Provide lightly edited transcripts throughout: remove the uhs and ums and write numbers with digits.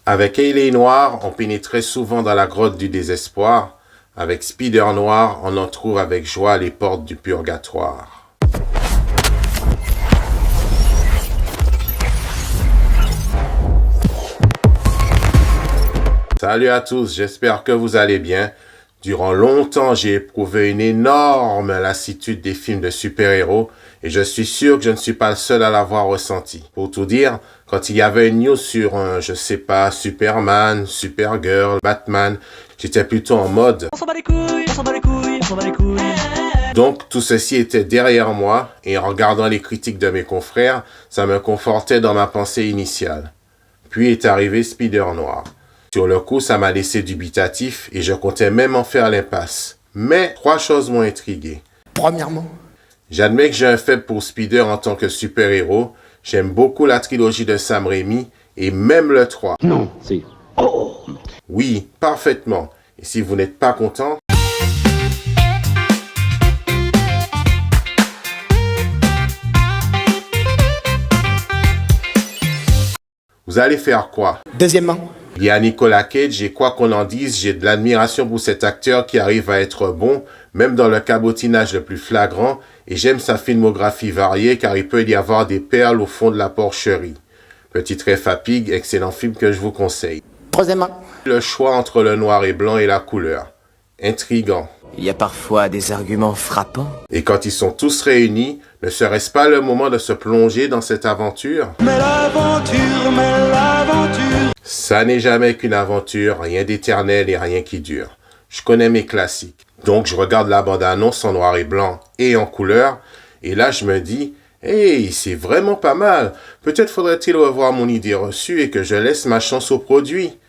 Avec Hailey Noir, on pénétrait souvent dans la grotte du désespoir. Avec Spider Noir, on en trouve avec joie les portes du purgatoire. Salut à tous, j'espère que vous allez bien. Durant longtemps, j'ai éprouvé une énorme lassitude des films de super-héros et je suis sûr que je ne suis pas le seul à l'avoir ressenti. Pour tout dire, quand il y avait une news sur je sais pas, Superman, Supergirl, Batman, j'étais plutôt en mode on s'en bat les couilles, on s'en bat les couilles, on s'en bat les couilles. Donc tout ceci était derrière moi et en regardant les critiques de mes confrères, ça me confortait dans ma pensée initiale. Puis est arrivé Spider Noir. Sur le coup, ça m'a laissé dubitatif et je comptais même en faire l'impasse. Mais 3 choses m'ont intrigué. Premièrement, j'admets que j'ai un faible pour Spider en tant que super-héros. J'aime beaucoup la trilogie de Sam Raimi et même le 3. Non, c'est... Oh! Oui, parfaitement. Et si vous n'êtes pas content... vous allez faire quoi? Deuxièmement, il y a Nicolas Cage et quoi qu'on en dise, j'ai de l'admiration pour cet acteur qui arrive à être bon, même dans le cabotinage le plus flagrant, et j'aime sa filmographie variée car il peut y avoir des perles au fond de la porcherie. Petit Trèfle à Pig, excellent film que je vous conseille. Troisièmement, le choix entre le noir et blanc et la couleur. Intriguant. Il y a parfois des arguments frappants. Et quand ils sont tous réunis, ne serait-ce pas le moment de se plonger dans cette aventure? Mais l'aventure... ça n'est jamais qu'une aventure, rien d'éternel et rien qui dure. Je connais mes classiques. Donc je regarde la bande-annonce en noir et blanc et en couleur, et là je me dis, hey, c'est vraiment pas mal. Peut-être faudrait-il revoir mon idée reçue et que je laisse ma chance au produit.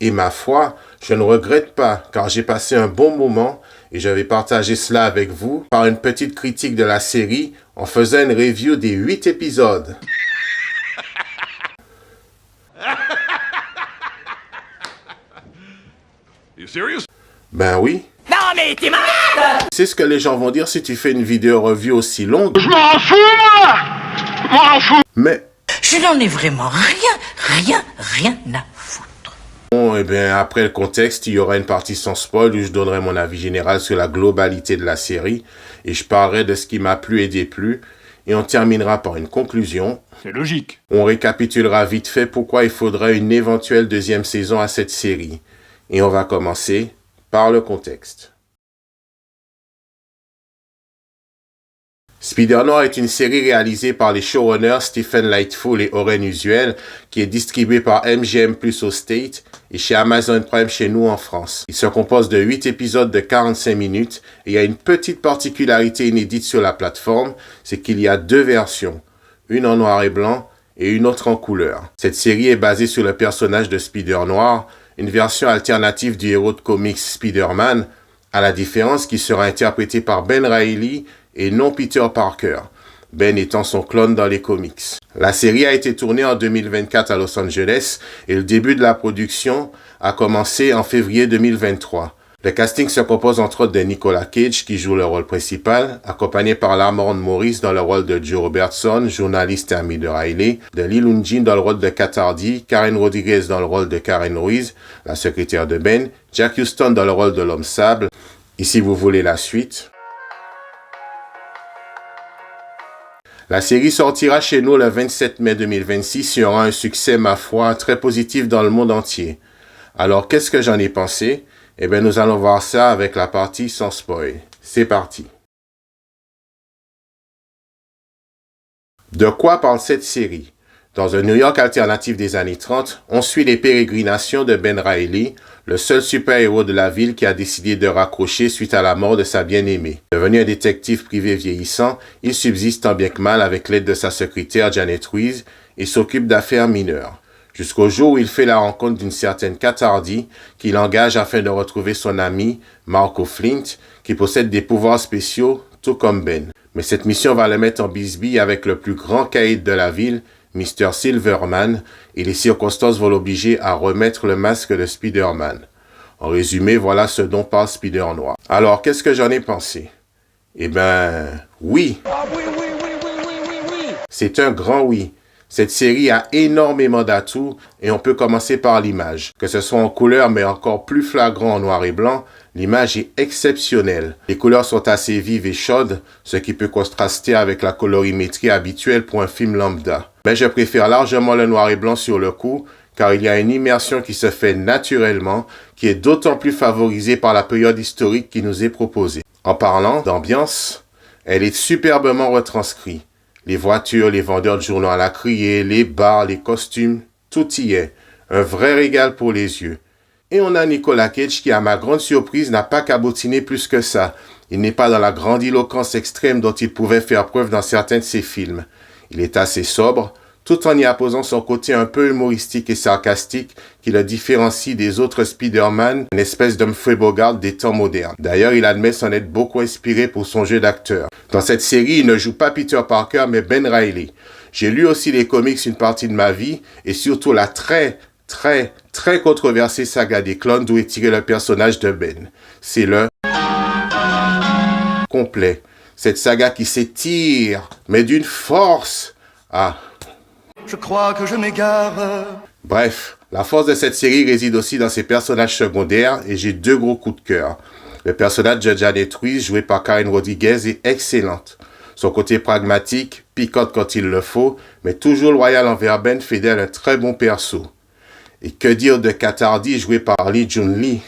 Et ma foi, je ne regrette pas, car j'ai passé un bon moment et je vais partager cela avec vous par une petite critique de la série en faisant une review des 8 épisodes. You serious? Ben oui. Non mais t'es malade! C'est ce que les gens vont dire si tu fais une vidéo review aussi longue. Je m'en fous, moi! Je m'en fous! Mais... je n'en ai vraiment rien à foutre. Bon, et bien après le contexte, il y aura une partie sans spoil où je donnerai mon avis général sur la globalité de la série et je parlerai de ce qui m'a plu et déplu et on terminera par une conclusion. C'est logique. On récapitulera vite fait pourquoi il faudrait une éventuelle deuxième saison à cette série. Et on va commencer par le contexte. Spider Noir est une série réalisée par les showrunners Stephen Lightfull et Oren Usuel qui est distribuée par MGM Plus au State et chez Amazon Prime chez nous en France. Il se compose de 8 épisodes de 45 minutes et il y a une petite particularité inédite sur la plateforme, c'est qu'il y a 2 versions, une en noir et blanc et une autre en couleur. Cette série est basée sur le personnage de Spider Noir, une version alternative du héros de comics Spider-Man, à la différence qu'il sera interprété par Ben Reilly et non Peter Parker, Ben étant son clone dans les comics. La série a été tournée en 2024 à Los Angeles et le début de la production a commencé en février 2023. Le casting se compose entre autres de Nicolas Cage qui joue le rôle principal, accompagné par Lamorne Morris dans le rôle de Joe Robertson, journaliste et ami de Riley, de Lee Lun-jin dans le rôle de Kat Hardy, Karen Rodriguez dans le rôle de Karen Ruiz, la secrétaire de Ben, Jack Huston dans le rôle de l'homme sable. Et si vous voulez la suite... la série sortira chez nous le 27 mai 2026 et aura un succès, ma foi, très positif dans le monde entier. Alors, qu'est-ce que j'en ai pensé? Eh bien, nous allons voir ça avec la partie sans spoil. C'est parti. De quoi parle cette série? Dans un New York alternatif des années 30, on suit les pérégrinations de Ben Reilly, le seul super-héros de la ville qui a décidé de raccrocher suite à la mort de sa bien-aimée. Devenu un détective privé vieillissant, il subsiste tant bien que mal avec l'aide de sa secrétaire Janet Ruiz et s'occupe d'affaires mineures. Jusqu'au jour où il fait la rencontre d'une certaine Kat Hardy qui l'engage afin de retrouver son ami Marco Flint qui possède des pouvoirs spéciaux tout comme Ben. Mais cette mission va le mettre en bisbille avec le plus grand caïd de la ville, Mr. Silverman, et les circonstances vont l'obliger à remettre le masque de Spider-Man. En résumé, voilà ce dont parle Spider Noir. Alors, qu'est-ce que j'en ai pensé? Eh ben, oui. Ah oui. C'est un grand oui. Cette série a énormément d'atouts et on peut commencer par l'image. Que ce soit en couleur mais encore plus flagrant en noir et blanc, l'image est exceptionnelle. Les couleurs sont assez vives et chaudes, ce qui peut contraster avec la colorimétrie habituelle pour un film lambda. Mais je préfère largement le noir et blanc sur le coup, car il y a une immersion qui se fait naturellement, qui est d'autant plus favorisée par la période historique qui nous est proposée. En parlant d'ambiance, elle est superbement retranscrite. Les voitures, les vendeurs de journaux à la criée, les bars, les costumes, tout y est. Un vrai régal pour les yeux. Et on a Nicolas Cage qui, à ma grande surprise, n'a pas cabotiner plus que ça. Il n'est pas dans la grandiloquence extrême dont il pouvait faire preuve dans certains de ses films. Il est assez sobre, tout en y apposant son côté un peu humoristique et sarcastique qui le différencie des autres Spider-Man, une espèce d'Humphrey Bogart des temps modernes. D'ailleurs, il admet s'en être beaucoup inspiré pour son jeu d'acteur. Dans cette série, il ne joue pas Peter Parker, mais Ben Reilly. J'ai lu aussi les comics une partie de ma vie, et surtout la très controversée saga des clones d'où est tiré le personnage de Ben. C'est le complet. Cette saga qui s'étire, mais d'une force. Ah. Je crois que je m'égare. Bref, la force de cette série réside aussi dans ses personnages secondaires et j'ai 2 gros coups de cœur. Le personnage de Janet Weiss, joué par Karen Rodriguez, est excellente. Son côté pragmatique, piquante quand il le faut, mais toujours loyal envers Ben, fait d'elle un très bon perso. Et que dire de Kat Hardy, jouée par Lee Jun-lee?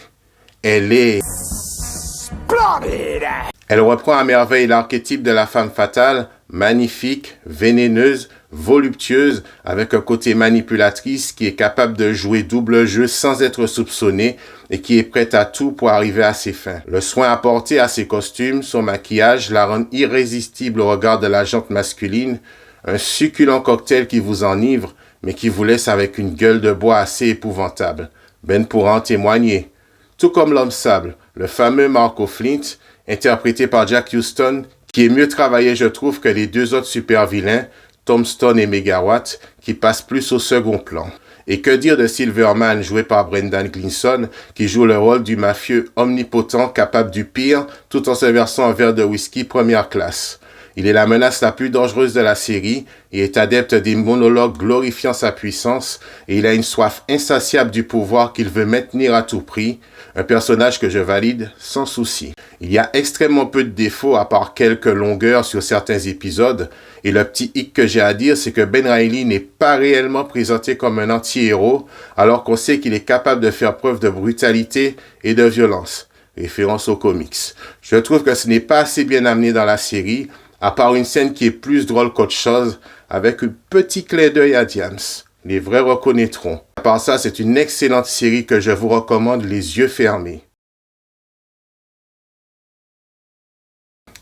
Elle est... splendide! Elle reprend à merveille l'archétype de la femme fatale, magnifique, vénéneuse, voluptueuse, avec un côté manipulatrice qui est capable de jouer double jeu sans être soupçonnée et qui est prête à tout pour arriver à ses fins. Le soin apporté à ses costumes, son maquillage la rend irrésistible au regard de la jante masculine, un succulent cocktail qui vous enivre, mais qui vous laisse avec une gueule de bois assez épouvantable. Ben pourra en témoigner. Tout comme l'homme sable, le fameux Marco Flint, interprété par Jack Huston, qui est mieux travaillé, je trouve, que les 2 autres super-vilains, Tombstone et Megawatt, qui passent plus au second plan. Et que dire de Silverman, joué par Brendan Gleeson, qui joue le rôle du mafieux omnipotent capable du pire, tout en se versant un verre de whisky première classe. Il est la menace la plus dangereuse de la série et est adepte des monologues glorifiant sa puissance et il a une soif insatiable du pouvoir qu'il veut maintenir à tout prix, un personnage que je valide sans souci. Il y a extrêmement peu de défauts à part quelques longueurs sur certains épisodes et le petit hic que j'ai à dire c'est que Ben Reilly n'est pas réellement présenté comme un anti-héros alors qu'on sait qu'il est capable de faire preuve de brutalité et de violence. Référence aux comics. Je trouve que ce n'est pas assez bien amené dans la série, à part une scène qui est plus drôle qu'autre chose, avec un petit clin d'œil à Diams. Les vrais reconnaîtront. À part ça, c'est une excellente série que je vous recommande les yeux fermés.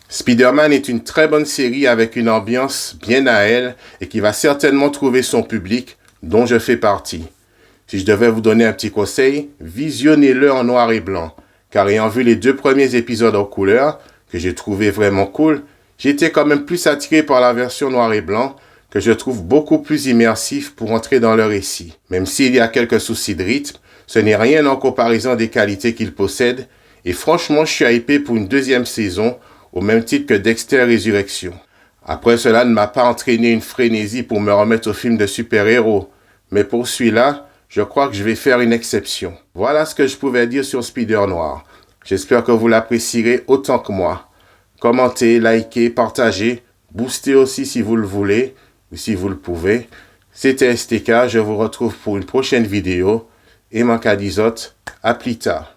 Spider-Man est une très bonne série avec une ambiance bien à elle et qui va certainement trouver son public, dont je fais partie. Si je devais vous donner un petit conseil, visionnez-le en noir et blanc, car ayant vu les 2 premiers épisodes en couleur, que j'ai trouvé vraiment cool, j'étais quand même plus attiré par la version noir et blanc, que je trouve beaucoup plus immersif pour entrer dans le récit. Même s'il y a quelques soucis de rythme, ce n'est rien en comparaison des qualités qu'il possède, et franchement je suis hypé pour une 2e saison, au même titre que Dexter Résurrection. Après cela ne m'a pas entraîné une frénésie pour me remettre au film de super-héros, mais pour celui-là, je crois que je vais faire une exception. Voilà ce que je pouvais dire sur Spider Noir. J'espère que vous l'apprécierez autant que moi. Commentez, likez, partagez, boostez aussi si vous le voulez, ou si vous le pouvez. C'était STK, je vous retrouve pour une prochaine vidéo. Et Mankadizot, à plus tard.